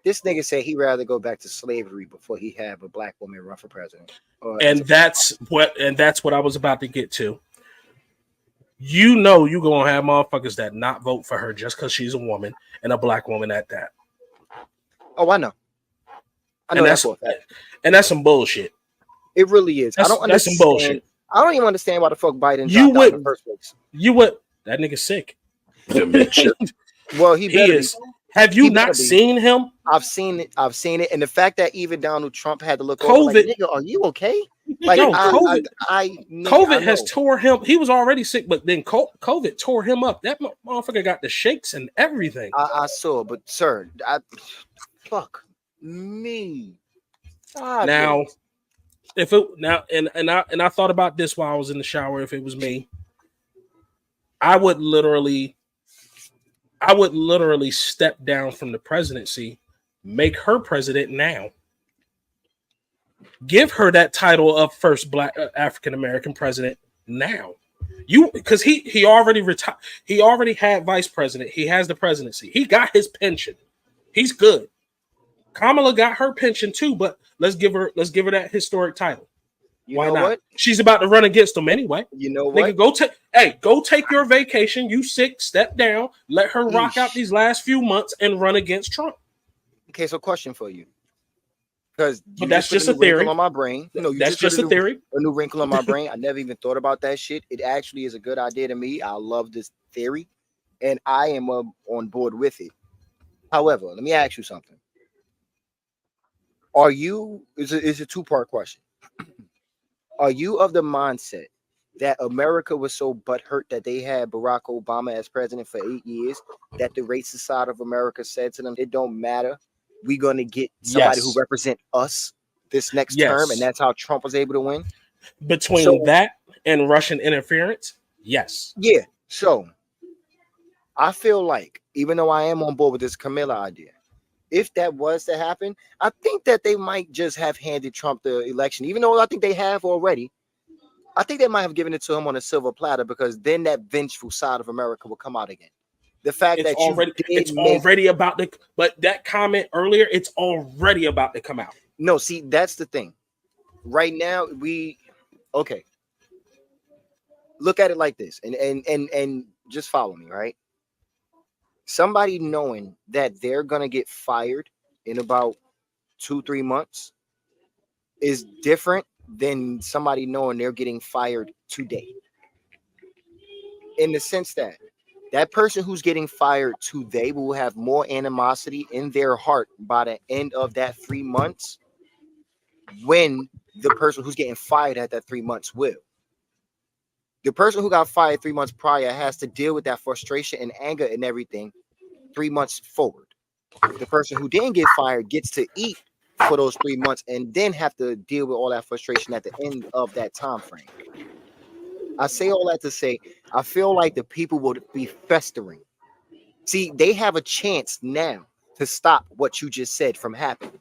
This nigga said he'd rather go back to slavery before he have a black woman run for president. And that's what I was about to get to. You know you're gonna have motherfuckers that not vote for her just because she's a woman and a black woman at that. Oh, I know. I know that's for a fact. And that's some bullshit. It really is. I don't That's understand. some bullshit. I don't even understand why the fuck Biden You dropped out in would- the first place. You would that nigga sick. Well, he He better is. be. Have you He not better be. seen him? I've seen it, and the fact that even Donald Trump had to look over, like, COVID- nigga, are you okay? Like, Yo, nigga, COVID I has know. tore him. He was already sick, but then COVID tore him up. That motherfucker got the shakes and everything. I saw, but sir, fuck me. God, Now, damn. if it now and I thought about this while I was in the shower. If it was me, I would literally step down from the presidency, make her president now. Give her that title of first black African American president now. Because he already retired. He already had vice president. He has the presidency. He got his pension. He's good. Kamala got her pension too, but let's give her that historic title. You Why know not? what? She's about to run against him anyway. You know what? Nigga, go take your vacation. You sick, step down. Let her rock out these last few months and run against Trump. Okay, so question for you. Because that's just a theory on my brain. No, That's just a theory. A new wrinkle on my brain. I never even thought about that shit. It actually is a good idea to me. I love this theory, and I am on board with it. However, let me ask you something. Are you? It's a two-part question. Are you of the mindset that America was so butthurt that they had Barack Obama as president for 8 years that the racist side of America said to them, "It don't matter. We're gonna get somebody Yes. who represent us this next Yes. term," and that's how Trump was able to win? Between So- that and Russian interference, yes. Yeah. So I feel like, even though I am on board with this Camilla idea, if that was to happen, I think that they might just have handed Trump the election, even though I think they have already. I think they might have given it to him on a silver platter, because then that vengeful side of America will come out again. The fact It's that already about to. But that comment earlier, it's already about to come out. No, see, that's the thing. Right now, okay. Look at it like this, and just follow me, right? Somebody knowing that they're gonna get fired in about 2-3 months is different than somebody knowing they're getting fired today. In the sense that that person who's getting fired today will have more animosity in their heart by the end of that 3 months, when the person who's getting fired at that 3 months will. The person who got fired 3 months prior has to deal with that frustration and anger and everything 3 months forward. The person who didn't get fired gets to eat for those 3 months and then have to deal with all that frustration at the end of that time frame. I say all that to say, I feel like the people would be festering. See, they have a chance now to stop what you just said from happening.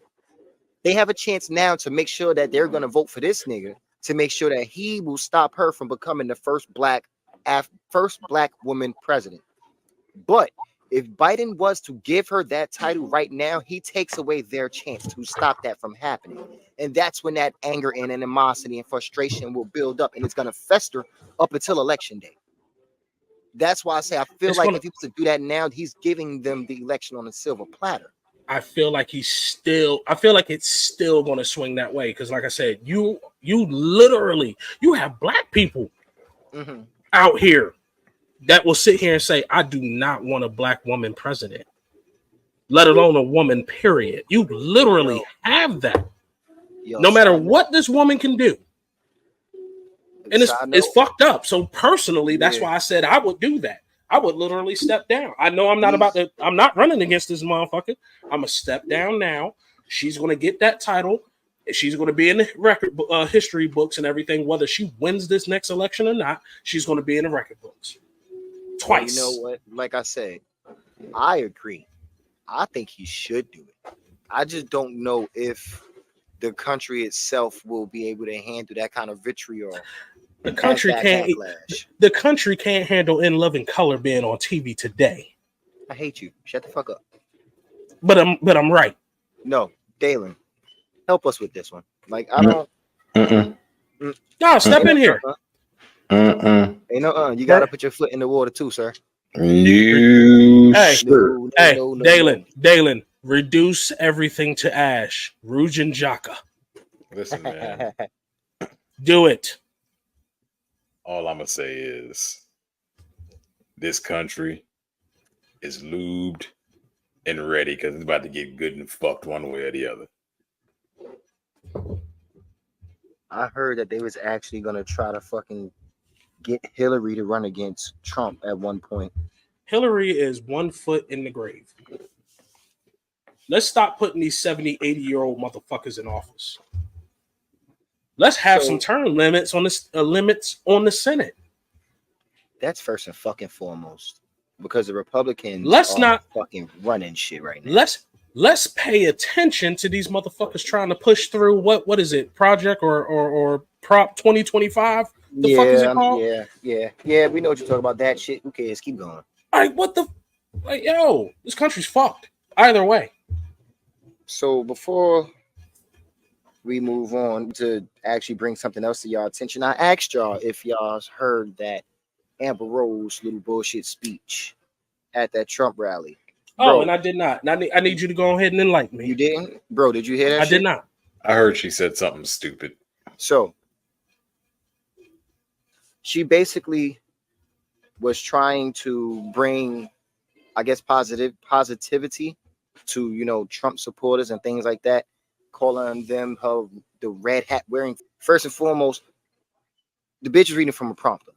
They have a chance now to make sure that they're going to vote for this nigga to make sure that he will stop her from becoming the first black woman president. But if Biden was to give her that title right now, he takes away their chance to stop that from happening. And that's when that anger and animosity and frustration will build up, and it's going to fester up until election day. That's why I say I feel like if he was to do that now, he's giving them the election on a silver platter. I feel like it's still going to swing that way because, like I said, you literally have black people out here that will sit here and say, I do not want a black woman president, let alone a woman, period. You literally have that. No matter what this woman can do. And it's fucked up. So personally, that's why I said I would do that. I would literally step down. I know I'm not running against this motherfucker. I'm going to step down now. She's going to get that title. She's going to be in the record history books and everything. Whether she wins this next election or not, she's going to be in the record books. Twice. You know what? Like I said, I agree. I think he should do it. I just don't know if the country itself will be able to handle that kind of vitriol. The country can't. The country can't handle In Living Color being on TV today. I hate you. Shut the fuck up. But I'm right. No, Dalen, help us with this one. Like I don't. No, step in here. Ain't no. You gotta put your foot in the water too, sir. Hey, Dalen, reduce everything to ash. Rouge and Jaka. Listen, man. Do it. All I'm gonna say is this country is lubed and ready because it's about to get good and fucked one way or the other. I heard that they was actually gonna try to fucking get Hillary to run against Trump at one point. Hillary is 1 foot in the grave. Let's stop putting these 70, 80-year-old motherfuckers in office. Let's have some term limits on this limits on the Senate. That's first and fucking foremost because the Republicans not fucking running shit right now. Let's pay attention to these motherfuckers trying to push through what is it, Project or Prop 2025? The fuck is it called? Yeah. We know what you're talking about. That shit. Who cares? Keep going. This country's fucked. Either way. So before we move on to actually bring something else to y'all attention, I asked y'all if y'all heard that Amber Rose little bullshit speech at that Trump rally. Bro, and I did not. I need you to go ahead and enlighten me. You didn't? Bro, did you hear that? I did not. I heard she said something stupid. So she basically was trying to bring, I guess, positivity to, Trump supporters and things like that, calling them the red hat wearing. First and foremost, the bitch is reading from a prompter.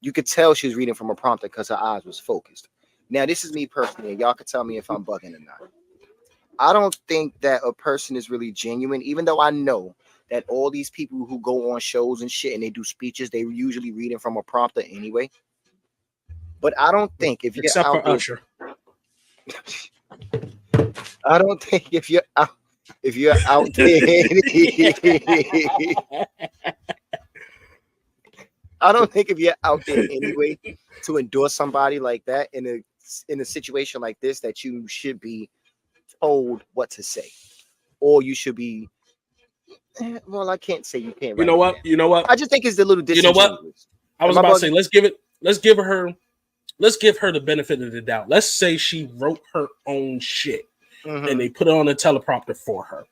You could tell she was reading from a prompter because her eyes was focused. Now, this is me personally. Y'all can tell me if I'm bugging or not. I don't think that a person is really genuine, even though I know that all these people who go on shows and shit and they do speeches, they usually reading from a prompter anyway. But I don't think if you're except out for Usher. I don't think if you're out there, I don't think if you're out there anyway to endorse somebody like that in a situation like this, that you should be told what to say, or you should be. Well, I can't say you can't. You know what? I just think it's a little disingenuous. You know what? I was about to say, let's give her the benefit of the doubt. Let's say she wrote her own shit and they put it on a teleprompter for her.